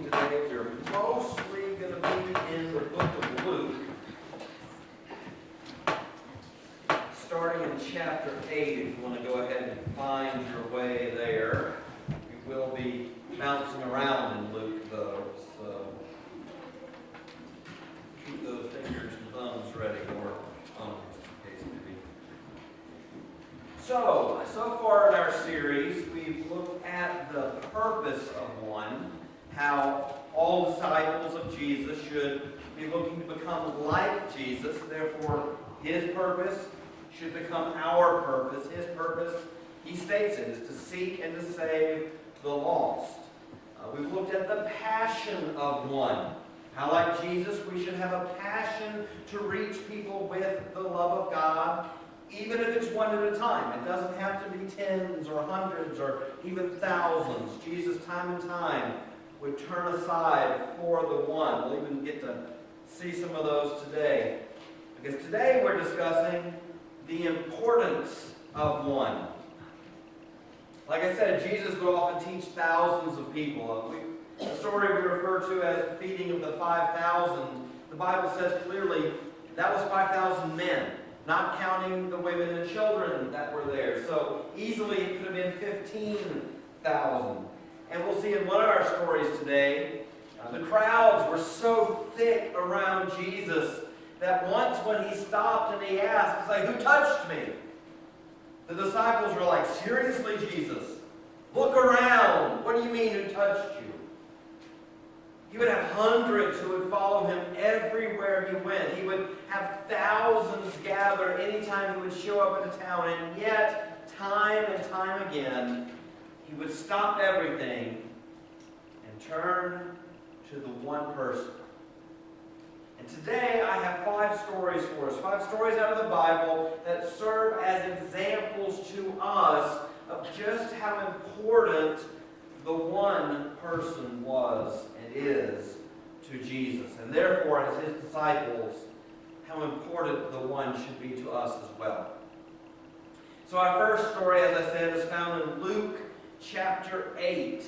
today. We're mostly going to be in the book of Luke, starting in chapter 8, if you want to go ahead and find your way there. We will be bouncing around in Luke, though, so keep those fingers and thumbs ready, or tongues, in case may be. So far in our series, we've looked at the purpose of one, how all disciples of Jesus should be looking to become like Jesus. Therefore, his purpose should become our purpose. His purpose, he states it, is to seek and to save the lost. We've looked at the passion of one. How, like Jesus, we should have a passion to reach people with the love of God, even if it's one at a time. It doesn't have to be tens or hundreds or even thousands. Jesus, time and time, would turn aside for the one. We'll even get to see some of those today. Because today we're discussing the importance of one. Like I said, Jesus would often teach thousands of people. The story we refer to as the feeding of the 5,000, the Bible says clearly that was 5,000 men, not counting the women and children that were there. So easily it could have been 15,000. And we'll see in one of our stories today, the crowds were so thick around Jesus that once when he stopped and he asked, he's like, "Who touched me?" The disciples were like, "Seriously, Jesus? Look around. What do you mean, who touched you?" He would have hundreds who would follow him everywhere he went. He would have thousands gather anytime he would show up in a town. And yet, time and time again, he would stop everything and turn to the one person. And today I have 5 stories for us. 5 stories out of the Bible that serve as examples to us of just how important the one person was and is to Jesus. And therefore, as his disciples, how important the one should be to us as well. So our first story, as I said, is found in Luke chapter 8.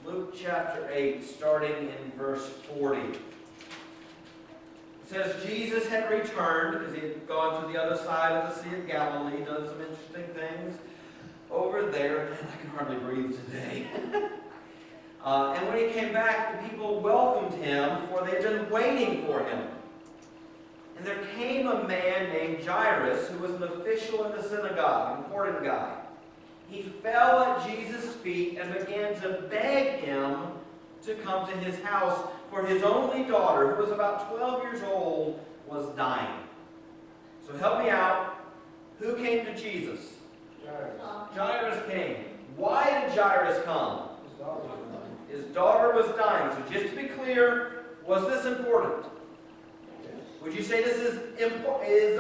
Luke chapter 8, starting in verse 40. It says, Jesus had returned, because he had gone to the other side of the Sea of Galilee, done some interesting things over there. Man, I can hardly breathe today. And when he came back, the people welcomed him, for they had been waiting for him. And there came a man named Jairus, who was an official in the synagogue, an important guy. He fell at Jesus' feet and began to beg him to come to his house, for his only daughter, who was about 12 years old, was dying. So help me out. Who came to Jesus? Jairus came. Why did Jairus come? His daughter was dying. So just to be clear, was this important? Would you say this is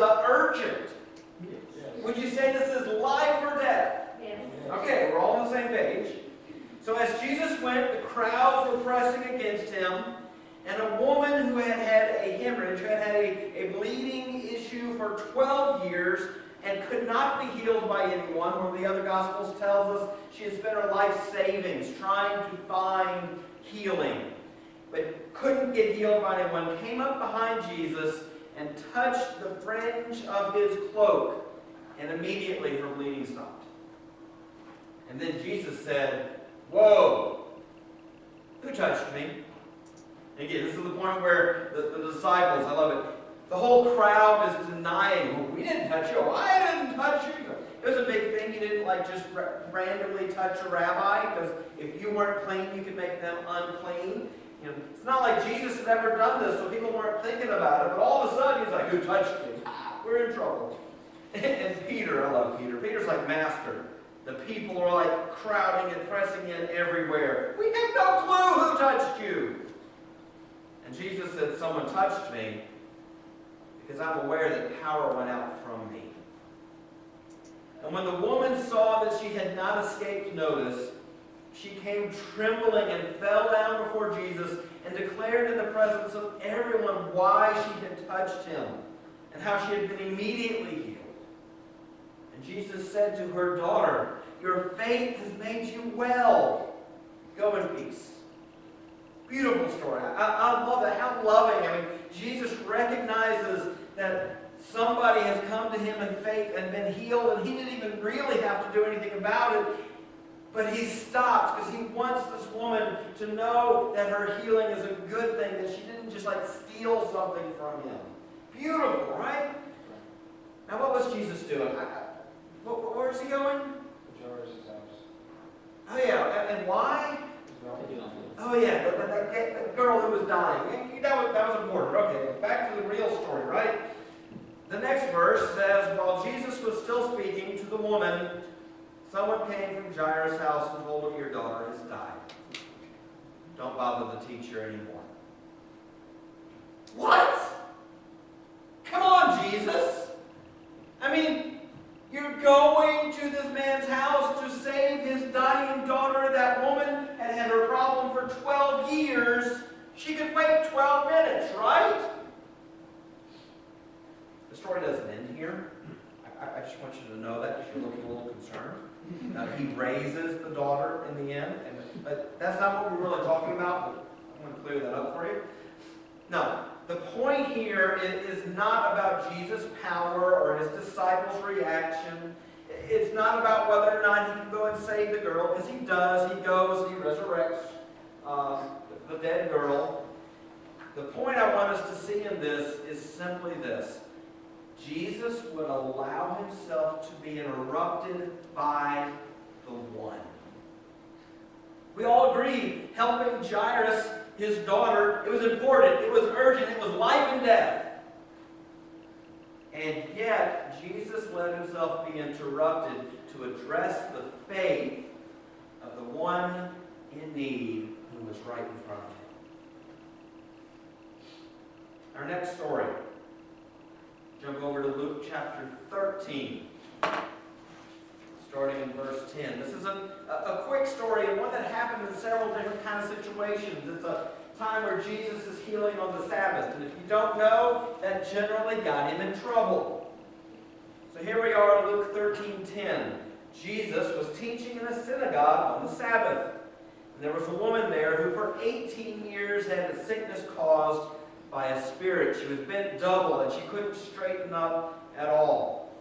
urgent? Would you say this is life or death? Okay, we're all on the same page. So as Jesus went, the crowds were pressing against him, and a woman who had had a hemorrhage, who had had a bleeding issue for 12 years, and could not be healed by anyone. One of the other Gospels tells us she had spent her life savings trying to find healing, but couldn't get healed by anyone, came up behind Jesus and touched the fringe of his cloak, and immediately her bleeding stopped. And then Jesus said, "Whoa, who touched me?" And again, this is the point where the disciples, I love it, the whole crowd is denying, "Well, we didn't touch you. I didn't touch you." It was a big thing. You didn't just randomly touch a rabbi, because if you weren't clean, you could make them unclean. It's not like Jesus had ever done this, so people weren't thinking about it. But all of a sudden, he's like, "Who touched me? We're in trouble." And Peter, I love Peter. Peter's like, "Master." The people are like crowding and pressing in everywhere. "We have no clue who touched you." And Jesus said, "Someone touched me, because I'm aware that power went out from me." And when the woman saw that she had not escaped notice, she came trembling and fell down before Jesus and declared in the presence of everyone why she had touched him and how she had been immediately healed. And Jesus said to her, "Daughter, your faith has made you well. Go in peace." Beautiful story. I love that. How loving. I mean, Jesus recognizes that somebody has come to him in faith and been healed, and he didn't even really have to do anything about it. But he stops because he wants this woman to know that her healing is a good thing, that she didn't just like steal something from him. Beautiful, right? Now, what was Jesus doing? Where's he going? Jairus' house. Oh, yeah. And why? Oh, yeah. That girl who was dying. That was important. Okay, back to the real story, right? The next verse says, while Jesus was still speaking to the woman, someone came from Jairus' house and told him, your daughter has died. Don't bother the teacher anymore. What? Come on, Jesus. I mean, you're going to this man's house to save his dying daughter. That woman had had her problem for 12 years. She could wait 12 minutes, right? The story doesn't end here. I just want you to know that because you're looking a little concerned. He raises the daughter in the end, but that's not what we're really talking about, but I'm going to clear that up for you. No, the point here is not about Jesus' power or his disciples' reaction. It's not about whether or not he can go and save the girl, because he does. He goes, he resurrects the dead girl. The point I want us to see in this is simply this. Jesus would allow himself to be interrupted by the one. We all agree helping Jairus, his daughter, it was important, it was urgent, it was life and death. And yet, Jesus let himself be interrupted to address the faith of the one in need who was right in front of him. Our next story. Jump over to Luke chapter 13, starting in verse 10. This is a quick story, and one that happened in several different kinds of situations. It's a time where Jesus is healing on the Sabbath, and if you don't know, that generally got him in trouble. So here we are in Luke 13:10. Jesus was teaching in a synagogue on the Sabbath, and there was a woman there who for 18 years had a sickness caused by a spirit. She was bent double and she couldn't straighten up at all.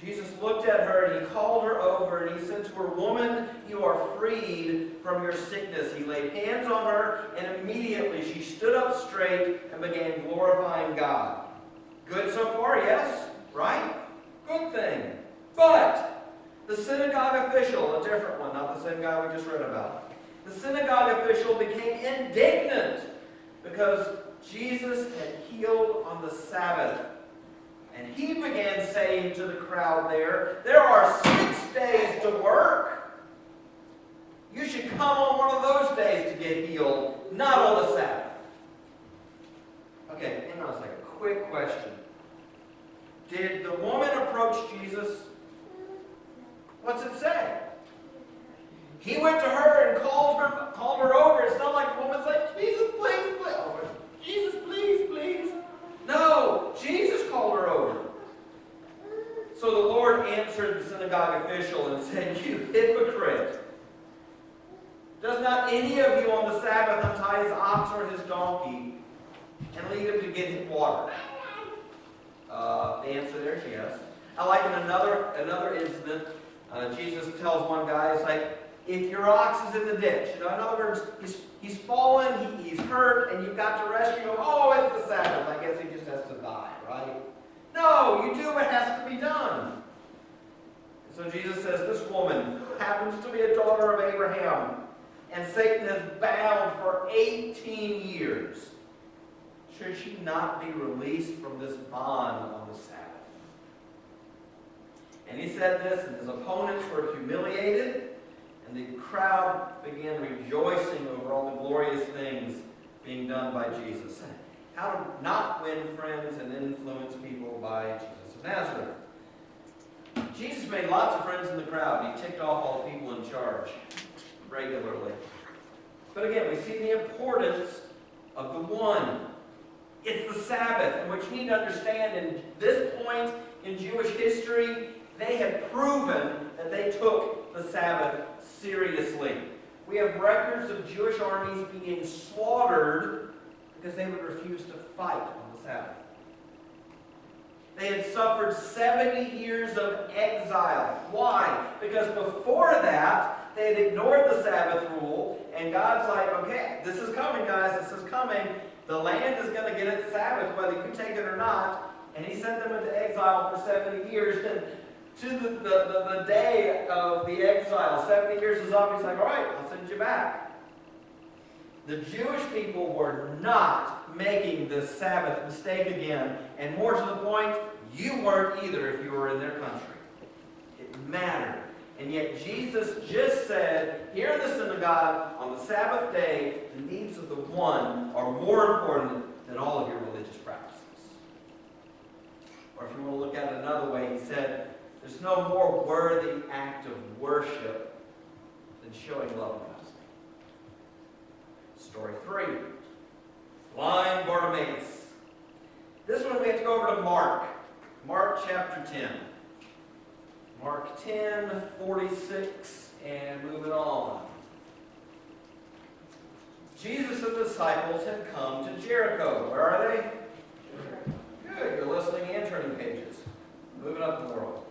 Jesus looked at her and he called her over and he said to her, "Woman, you are freed from your sickness." He laid hands on her and immediately she stood up straight and began glorifying God. Good so far, yes? Right? Good thing. But the synagogue official, a different one, not the same guy we just read about. The synagogue official became indignant because Jesus had healed on the Sabbath. And he began saying to the crowd there are 6 days to work. You should come on one of those days to get healed, not on the Sabbath. Okay, hang on a second. Quick question. Did the woman approach Jesus? What's it say? He went to her and called her over. It's not like the woman's like, "Jesus, please, please." Oh, "Jesus, please, please." No, Jesus called her over. So the Lord answered the synagogue official and said, "You hypocrite. Does not any of you on the Sabbath untie his ox or his donkey and lead him to get him water?" The answer there is yes. I like in another incident, Jesus tells one guy, it's like, if your ox is in the ditch, in other words, he's fallen, he's hurt, and you've got to rescue him. Oh, it's the Sabbath. I guess he just has to die, right? No, you do what has to be done. So Jesus says, this woman happens to be a daughter of Abraham, and Satan has bound for 18 years. Should she not be released from this bond on the Sabbath? And he said this, and his opponents were humiliated, and the crowd began rejoicing over all the glorious things being done by Jesus. How to not win friends and influence people by Jesus of Nazareth. Jesus made lots of friends in the crowd. He ticked off all the people in charge regularly. But again, we see the importance of the one. It's the Sabbath, and what you need to understand in this point in Jewish history, they had proven that they took the Sabbath seriously. We have records of Jewish armies being slaughtered because they would refuse to fight on the Sabbath. They had suffered 70 years of exile. Why? Because before that, they had ignored the Sabbath rule, and God's like, okay, this is coming, guys, this is coming. The land is going to get its Sabbath, whether you take it or not. And he sent them into exile for 70 years. And to the day of the exile, 70 years is up, he's like, all right, I'll send you back. The Jewish people were not making this Sabbath mistake again. And more to the point, you weren't either if you were in their country. It mattered. And yet Jesus just said, here in the synagogue, on the Sabbath day, the needs of the one are more important than all of your religious practices. Or if you want to look at it another way, he said, there's no more worthy act of worship than showing love in God's name. Story 3. Blind Bartimaeus. This one we have to go over to Mark. Mark chapter 10. Mark 10, 46, and moving on. Jesus and the disciples had come to Jericho. Where are they? Good, you're listening and turning pages. Moving up in the world.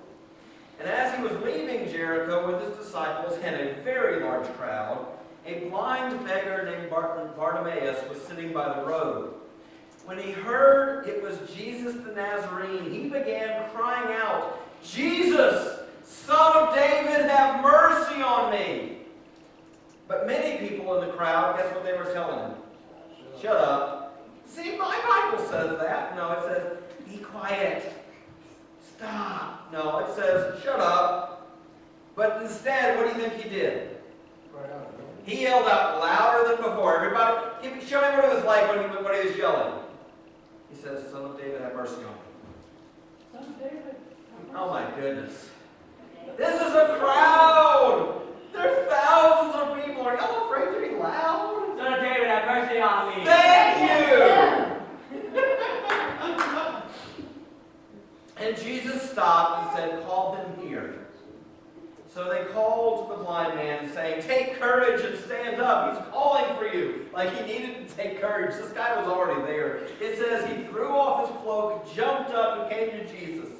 And as he was leaving Jericho with his disciples and a very large crowd, a blind beggar named Bartimaeus was sitting by the road. When he heard it was Jesus the Nazarene, he began crying out, Jesus, Son of David, have mercy on me. But many people in the crowd, guess what they were telling him? Shut up. See, my Bible says that. No, it says, be quiet. Stop. No, it says, shut up. But instead, what do you think he did? He yelled out louder than before. Everybody, show me what it was like when he was yelling. He says, Son of David, have mercy on me. Son of David. Oh my goodness. This is a crowd. There's thousands of people. Are y'all afraid to be loud? Son of David, have mercy on me. Thank you. And Jesus stopped and said, call him here. So they called the blind man, saying, take courage and stand up. He's calling for you. Like he needed to take courage. This guy was already there. It says he threw off his cloak, jumped up, and came to Jesus.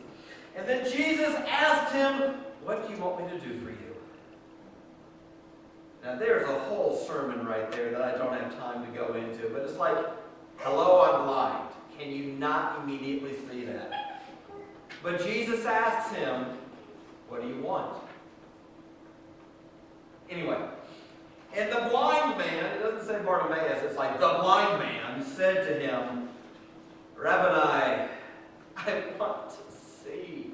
And then Jesus asked him, what do you want me to do for you? Now there's a whole sermon right there that I don't have time to go into. But it's like, hello, I'm blind. Can you not immediately see that? But Jesus asks him, what do you want? Anyway, and the blind man, it doesn't say Bartimaeus, it's like the blind man said to him, Rabboni, I want to see.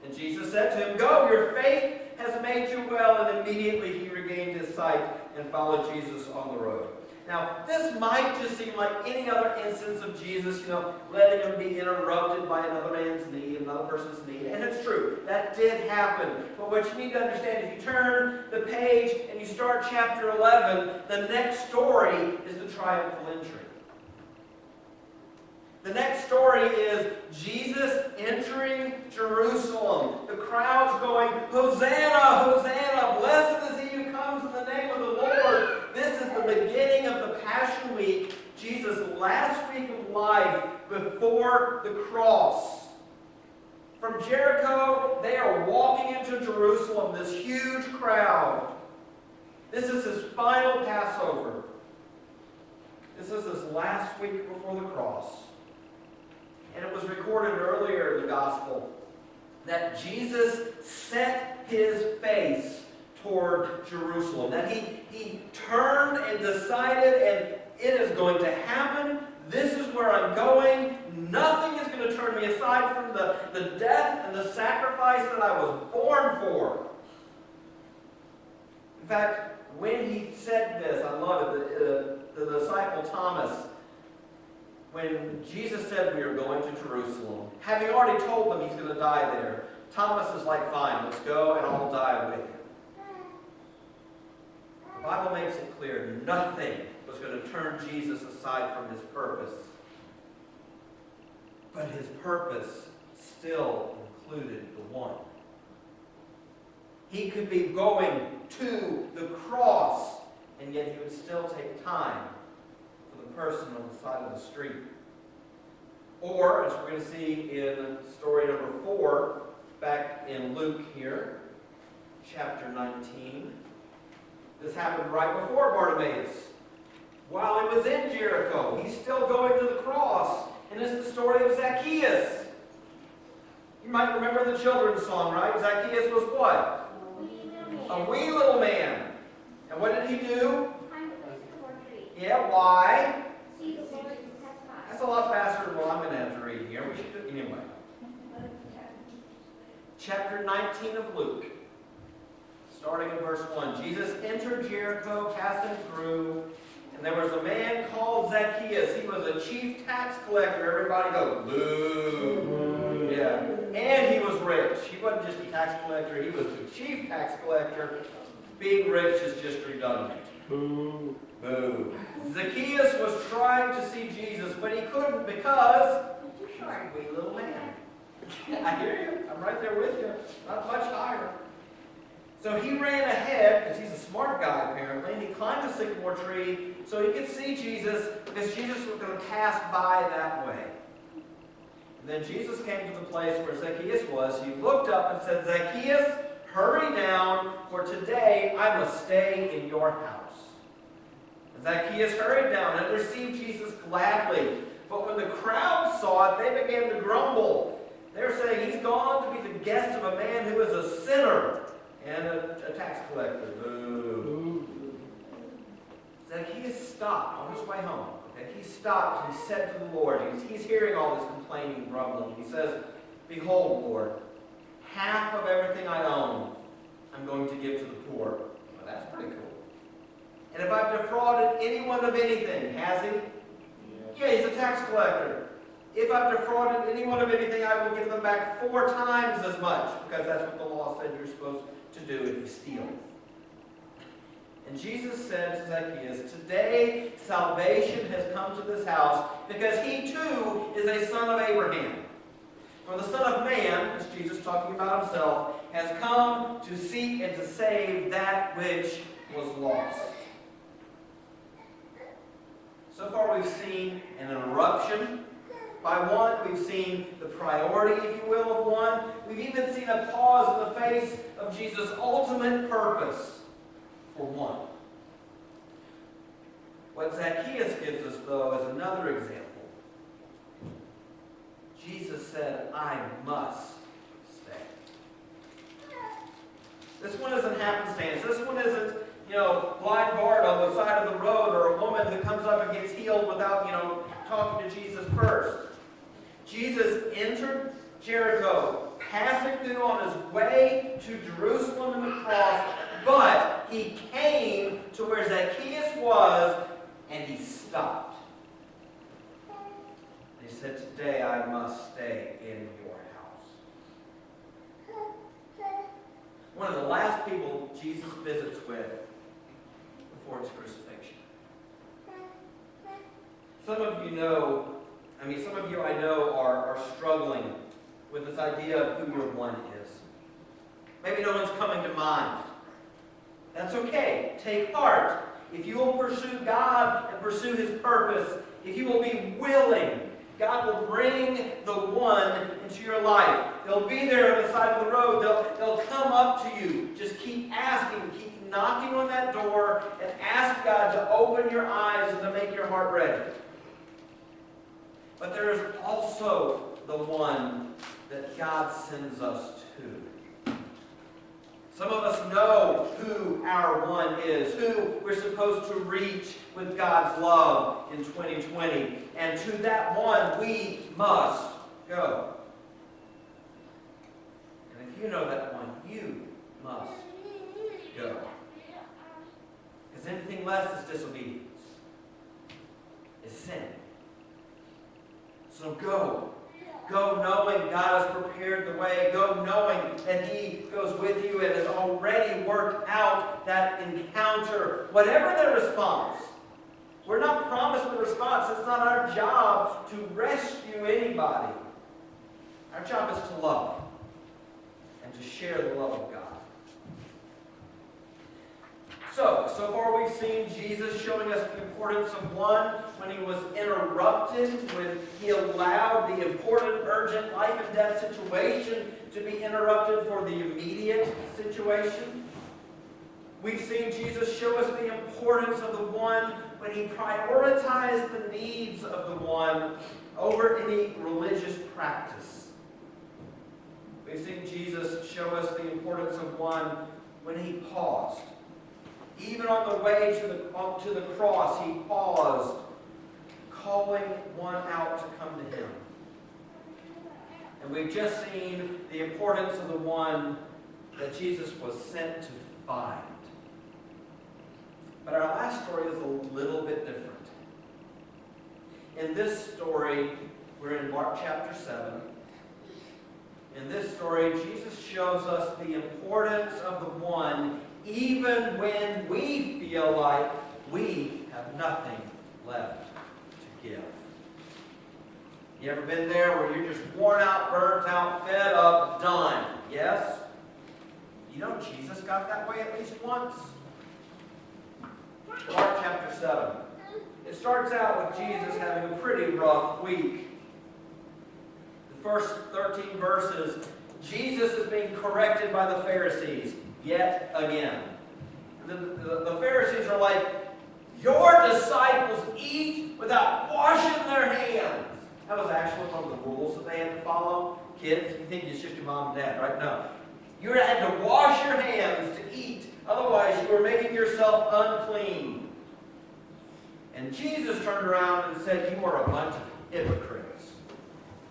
And Jesus said to him, go, your faith has made you well. And immediately he regained his sight and followed Jesus on the road. Now, this might just seem like any other instance of Jesus, letting him be interrupted by another man's need, another person's need. And it's true, that did happen. But what you need to understand, if you turn the page and you start chapter 11, the next story is the triumphal entry. The next story is Jesus entering Jerusalem. The crowd's going, Hosanna, Hosanna, blessed is he who comes in the name of the Lord. This is the beginning of the Passion Week, Jesus' last week of life before the cross. From Jericho, they are walking into Jerusalem, this huge crowd. This is his final Passover. This is his last week before the cross. And it was recorded earlier in the gospel that Jesus set his face toward Jerusalem. That he turned and decided, and it is going to happen. This is where I'm going. Nothing is going to turn me aside from the death and the sacrifice that I was born for. In fact, when he said this, I love it, the disciple Thomas, when Jesus said we are going to Jerusalem, having already told them he's going to die there, Thomas is like, fine, let's go and I'll die with you. The Bible makes it clear nothing was going to turn Jesus aside from his purpose. But his purpose still included the one. He could be going to the cross, and yet he would still take time for the person on the side of the street. Or, as we're going to see in story number 4, back in Luke here, chapter 19, this happened right before Bartimaeus. While he was in Jericho, he's still going to the cross. And it's the story of Zacchaeus. You might remember the children's song, right? Zacchaeus was what? A wee little man. And what did he do? Yeah, why? That's a lot faster than what I'm going to have to read here. We should do it anyway. Chapter 19 of Luke. Starting in verse 1. Jesus entered Jericho, passing through, and there was a man called Zacchaeus. He was a chief tax collector. Everybody go, boo. Yeah. And he was rich. He wasn't just a tax collector, he was the chief tax collector. Being rich is just redundant. Boo. Boo. Zacchaeus was trying to see Jesus, but he couldn't because he's a wee little man. I hear you. I'm right there with you. Not much higher. So he ran ahead, because he's a smart guy apparently, and he climbed a sycamore tree so he could see Jesus, because Jesus was going to pass by that way. And then Jesus came to the place where Zacchaeus was. He looked up and said, Zacchaeus, hurry down, for today I must stay in your house. And Zacchaeus hurried down and received Jesus gladly. But when the crowd saw it, they began to grumble. They're saying, he's gone to be the guest of a man who is a sinner and a tax collector. Boo. Zacchaeus stopped on his way home. Okay? He stopped and he said to the Lord, he's hearing all this complaining and grumbling. He says, behold, Lord, half of everything I own I'm going to give to the poor. Well, that's pretty cool. And if I've defrauded anyone of anything, has he? Yeah, he's a tax collector. If I've defrauded anyone of anything, I will give them back 4 times as much, because that's what the law said you're supposed to do if you steal. And Jesus said to Zacchaeus, today salvation has come to this house, because he too is a son of Abraham. For the Son of Man, as Jesus talking about himself, has come to seek and to save that which was lost. So far we've seen an interruption by one. We've seen the priority, if you will, of one. We've even seen a pause in the face of Jesus' ultimate purpose for one. What Zacchaeus gives us, though, is another example. Jesus said, I must stay. This one isn't happenstance. This one isn't, blind Bart on the side of the road, or a woman who comes up and gets healed without, talking to Jesus first. Jesus entered Jericho, passing through on his way to Jerusalem and the cross, but he came to where Zacchaeus was, and he stopped. And he said, today I must stay in your house. One of the last people Jesus visits with before his crucifixion. Some of you I know are struggling with this idea of who your one is. Maybe no one's coming to mind. That's okay. Take heart. If you will pursue God and pursue his purpose, if you will be willing, God will bring the one into your life. They'll be there on the side of the road. They'll come up to you. Just keep asking, keep knocking on that door, and ask God to open your eyes and to make your heart ready. But there is also the one that God sends us to. Some of us know who our one is, who we're supposed to reach with God's love in 2020. And to that one, we must go. And if you know that one, you must go. Because anything less is disobedience, is sin. So go. Go knowing God has prepared the way. Go knowing that he goes with you and has already worked out that encounter. Whatever their response. We're not promised the response. It's not our job to rescue anybody. Our job is to love and to share the love of God. So far we've seen Jesus showing us the importance of one when he was interrupted, when he allowed the important, urgent, life and death situation to be interrupted for the immediate situation. We've seen Jesus show us the importance of the one when he prioritized the needs of the one over any religious practice. We've seen Jesus show us the importance of one when he paused. Even on the way to the cross, he paused, calling one out to come to him. And we've just seen the importance of the one that Jesus was sent to find. But our last story is a little bit different. In this story, we're in Mark chapter 7. In this story, Jesus shows us the importance of the one even when we feel like we have nothing left to give. You ever been there where you're just worn out, burnt out, fed up, done? Yes? You know Jesus got that way at least once. Mark chapter 7. It starts out with Jesus having a pretty rough week. The first 13 verses, Jesus is being corrected by the Pharisees yet again. The Pharisees are like, your disciples eat without washing their hands. That was actually one of the rules that they had to follow. Kids, you think it's just your mom and dad, right? No. You had to wash your hands to eat. Otherwise, you were making yourself unclean. And Jesus turned around and said, you are a bunch of hypocrites.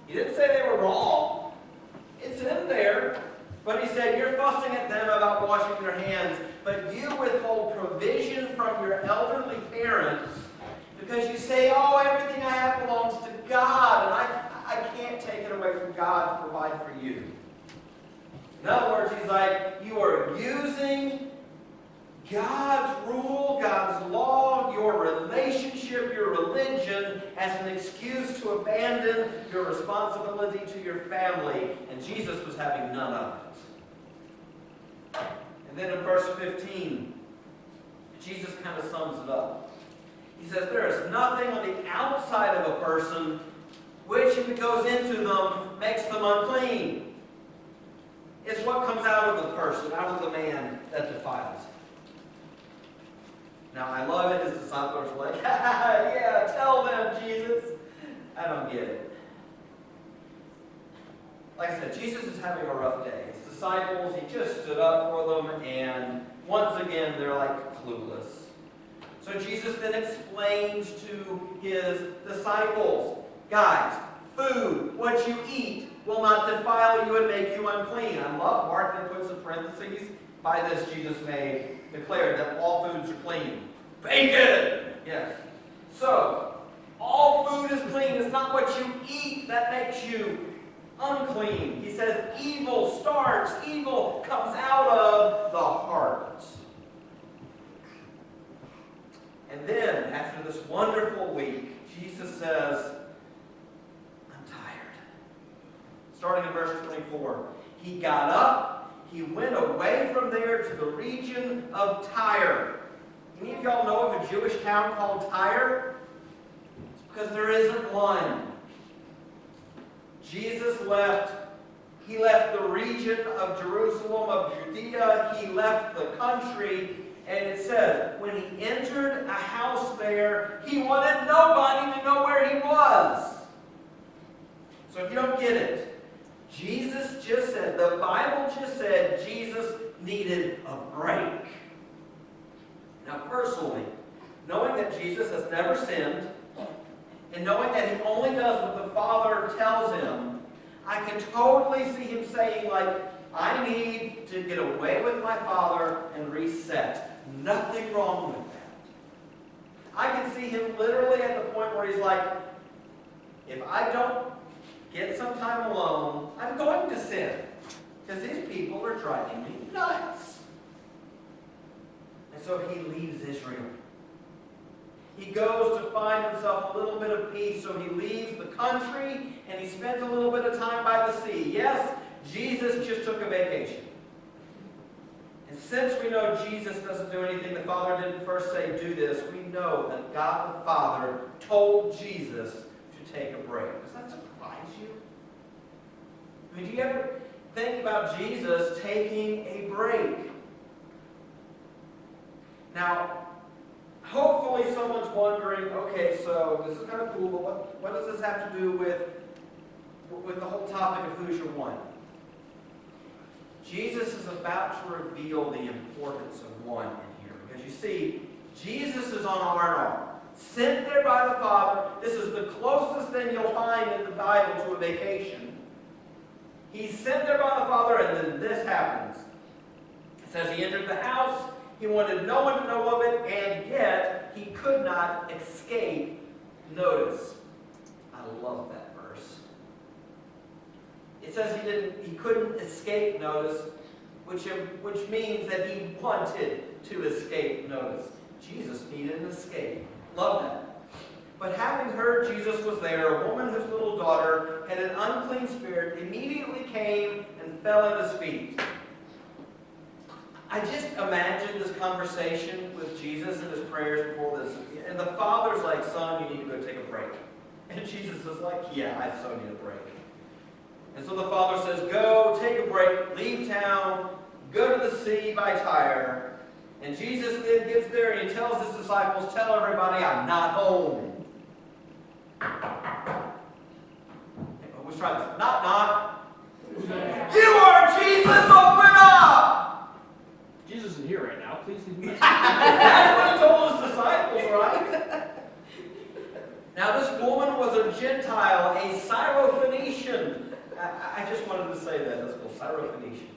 He didn't say they were wrong. It's in there. But he said, you're fussing at them about washing your hands, but you withhold provision from your elderly parents because you say, oh, everything I have belongs to God, and I can't take it away from God to provide for you. In other words, he's like, you are using God's rule, God's law, your relationship, your religion as an excuse to abandon your responsibility to your family. And Jesus was having none of it. And then in verse 15, Jesus kind of sums it up. He says, there is nothing on the outside of a person which, if it goes into them, makes them unclean. It's what comes out of the person, out of the man, that defiles him. Now, I love it. His disciples are like, yeah, tell them, Jesus. I don't get it. Like I said, Jesus is having a rough day. His disciples, he just stood up for them, and once again, they're like clueless. So Jesus then explains to his disciples, guys, food, what you eat, will not defile you and make you unclean. I love Mark that puts in parentheses, by this Jesus declared that all foods are clean. Bacon! Yes. So, all food is clean. It's not what you eat that makes you unclean. He says evil starts, evil comes out of the heart. And then, after this wonderful week, Jesus says, I'm tired. Starting in verse 24. He got up, he went away from there to the region of Tyre. Any of y'all know of a Jewish town called Tyre? It's because there isn't one. Jesus left. He left the region of Jerusalem, of Judea. He left the country. And it says, when he entered a house there, he wanted nobody to know where he was. So if you don't get it, Jesus just said, the Bible just said Jesus needed a break. Now personally, knowing that Jesus has never sinned, and knowing that he only does what the Father tells him, I can totally see him saying, like, I need to get away with my Father and reset. Nothing wrong with that. I can see him literally at the point where he's like, if I don't get some time alone, I'm going to sin. Because these people are driving me nuts. And so he leaves Israel. He goes to find himself a little bit of peace, so he leaves the country and he spends a little bit of time by the sea. Yes, Jesus just took a vacation. And since we know Jesus doesn't do anything, the Father didn't first say, do this, we know that God the Father told Jesus to take a break. Does that surprise you? I mean, do you ever think about Jesus taking a break? Now, hopefully someone's wondering, okay, so this is kind of cool, but what does this have to do with the whole topic of who's your one? Jesus is about to reveal the importance of one in here. Because you see, Jesus is on R&R. Sent there by the Father. This is the closest thing you'll find in the Bible to a vacation. He's sent there by the Father, and then this happens. It says he entered the house. He wanted no one to know of it, and yet he could not escape notice. I love that verse. It says he couldn't escape notice, which means that he wanted to escape notice. Jesus needed an escape. Love that. But having heard Jesus was there, a woman whose little daughter had an unclean spirit immediately came and fell at his feet. I just imagine this conversation with Jesus and his prayers before this. And the Father's like, son, you need to go take a break. And Jesus is like, yeah, I so need a break. And so the Father says, go, take a break, leave town, go to the sea by Tyre. And Jesus then gets there and he tells his disciples, tell everybody I'm not home. Let's try this. Knock, knock. You are Jesus, open up! Jesus isn't here right now. Please leave him. That's what he told his disciples, right? Now this woman was a Gentile, a Syrophoenician. I just wanted to say that. That's cool. Syrophoenician.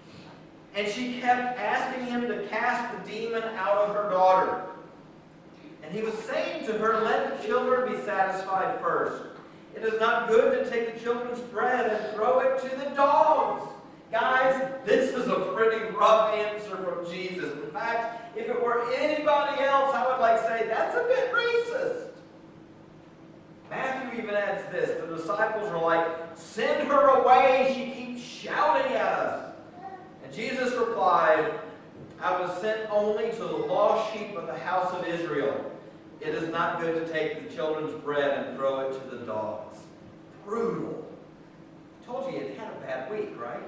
And she kept asking him to cast the demon out of her daughter. And he was saying to her, let the children be satisfied first. It is not good to take the children's bread and throw it to the dogs. Guys, this is a pretty rough answer from Jesus. In fact, if it were anybody else, I would say, that's a bit racist. Matthew even adds this. The disciples are like, send her away. She keeps shouting at us. And Jesus replied, I was sent only to the lost sheep of the house of Israel. It is not good to take the children's bread and throw it to the dogs. Brutal. I told you it had a bad week, right?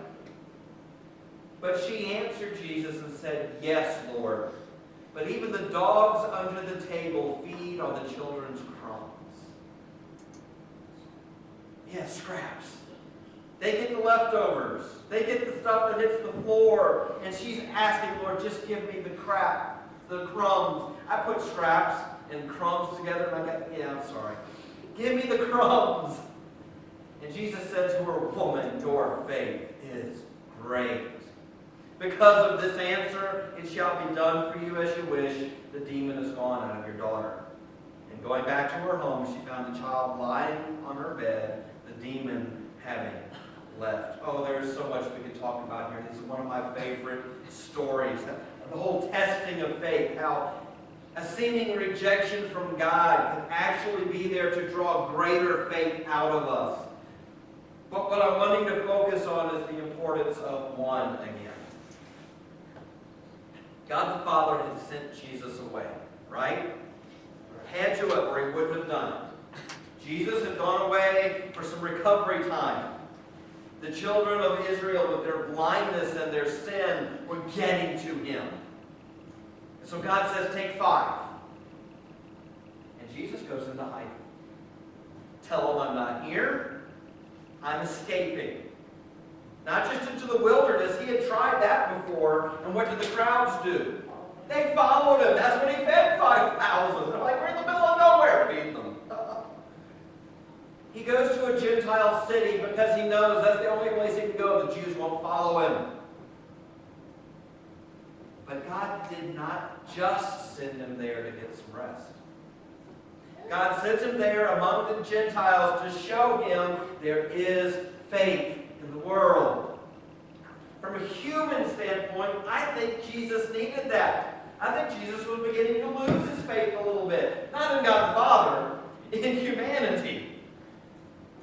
But she answered Jesus and said, yes, Lord. But even the dogs under the table feed on the children's crumbs. Yeah, scraps. They get the leftovers. They get the stuff that hits the floor. And she's asking, Lord, just give me the crap, the crumbs. I put scraps and crumbs together, and I'm sorry. Give me the crumbs. And Jesus said to her, woman, your faith is great. Because of this answer, it shall be done for you as you wish. The demon is gone out of your daughter. And going back to her home, she found the child lying on her bed, the demon having left. Oh, there's so much we can talk about here. This is one of my favorite stories. The whole testing of faith, how a seeming rejection from God can actually be there to draw greater faith out of us. But what I'm wanting to focus on is the importance of one again. God the Father had sent Jesus away, right? Had to have, or he wouldn't have done it. Jesus had gone away for some recovery time. The children of Israel, with their blindness and their sin, were getting to him. And so God says, take 5. And Jesus goes into hiding. Tell them I'm not here. I'm escaping. Not just into the wilderness. He had tried that before. And what did the crowds do? They followed him. That's when he fed 5,000. They're like, we're in the middle of nowhere. Feed them. He goes to a Gentile city because he knows that's the only place he can go. The Jews won't follow him. But God did not just send him there to get some rest. God sent him there among the Gentiles to show him there is faith in the world. From a human standpoint, I think Jesus needed that. I think Jesus was beginning to lose his faith a little bit. Not in God the Father, in humanity.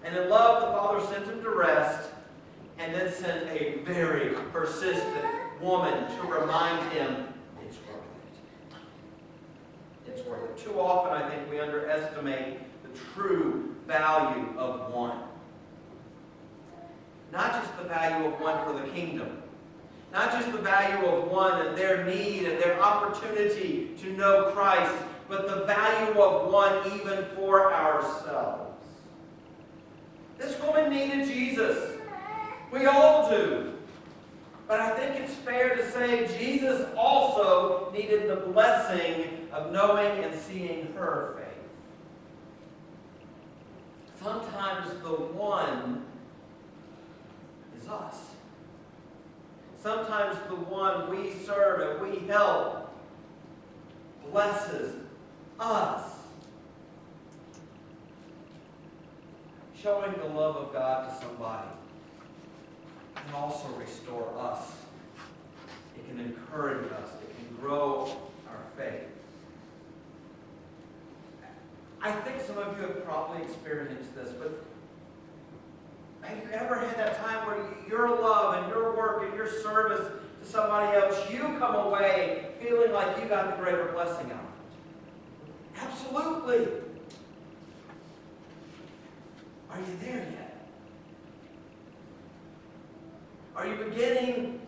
And in love, the Father sent him to rest, and then sent a very persistent woman to remind him it's worth it. It's worth it. Too often, I think, we underestimate the true value of one. Not just the value of one for the kingdom. Not just the value of one and their need and their opportunity to know Christ, but the value of one even for ourselves. This woman needed Jesus. We all do. But I think it's fair to say Jesus also needed the blessing of knowing and seeing her faith. Sometimes the one is us. Sometimes the one we serve and we help blesses us. Showing the love of God to somebody can also restore us. It can encourage us. It can grow our faith. I think some of you have probably experienced this, but have you ever had that time where your love and your work and your service to somebody else, you come away feeling like you got the greater blessing out of it? Absolutely. Are you there yet? Are you beginning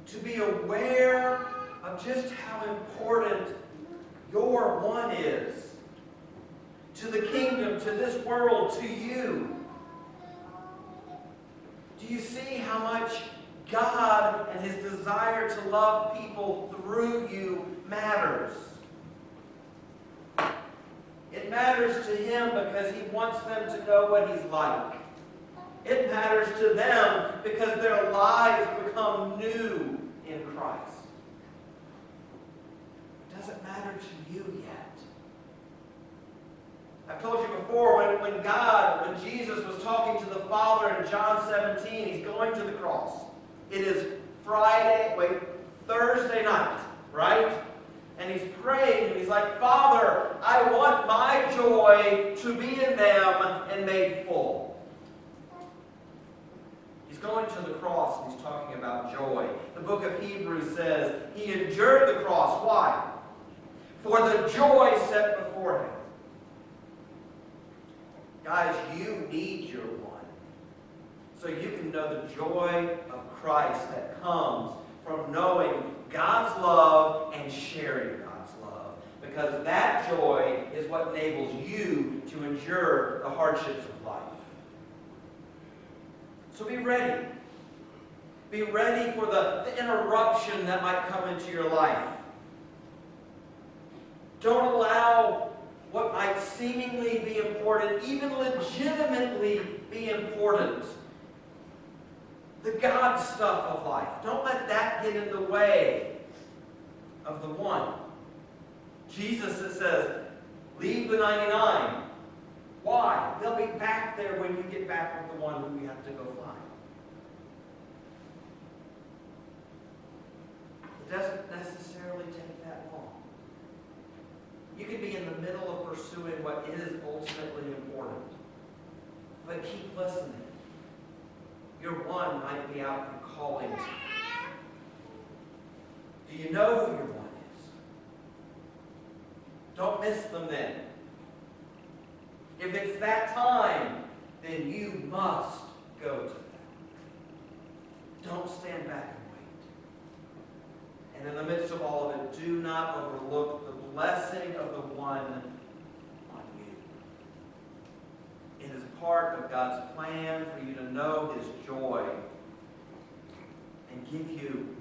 to be aware of just how important your one is to the kingdom, to this world, to you? Do you see how much God and His desire to love people through you matters? It matters to Him because He wants them to know what He's like. It matters to them because their lives become new in Christ. Does it matter to you yet? I've told you before, when Jesus was talking to the Father in John 17, He's going to the cross. It is Thursday night, right? And He's praying, and He's like, Father, I want my joy to be in them and made full. He's going to the cross, and He's talking about joy. The book of Hebrews says He endured the cross. Why? For the joy set before Him. Guys, you need your one. So you can know the joy of Christ that comes from knowing God's love and sharing God's love. Because that joy is what enables you to endure the hardships of life. So be ready. Be ready for the interruption that might come into your life. Don't allow what might seemingly be important, even legitimately be important, the God stuff of life. Don't let that get in the way of the one. Jesus, it says, leave the 99. Why? They'll be back there when you get back with the one who we have to go find. It doesn't necessarily take that long. You could be in the middle of pursuing what is ultimately important. But keep listening. Your one might be out and calling to you. Do you know who your one is? Don't miss them then. If it's that time, then you must go to them. Don't stand back and wait. And in the midst of all of it, do not overlook the blessing of the one on you. It is part of God's plan for you to know His joy and give you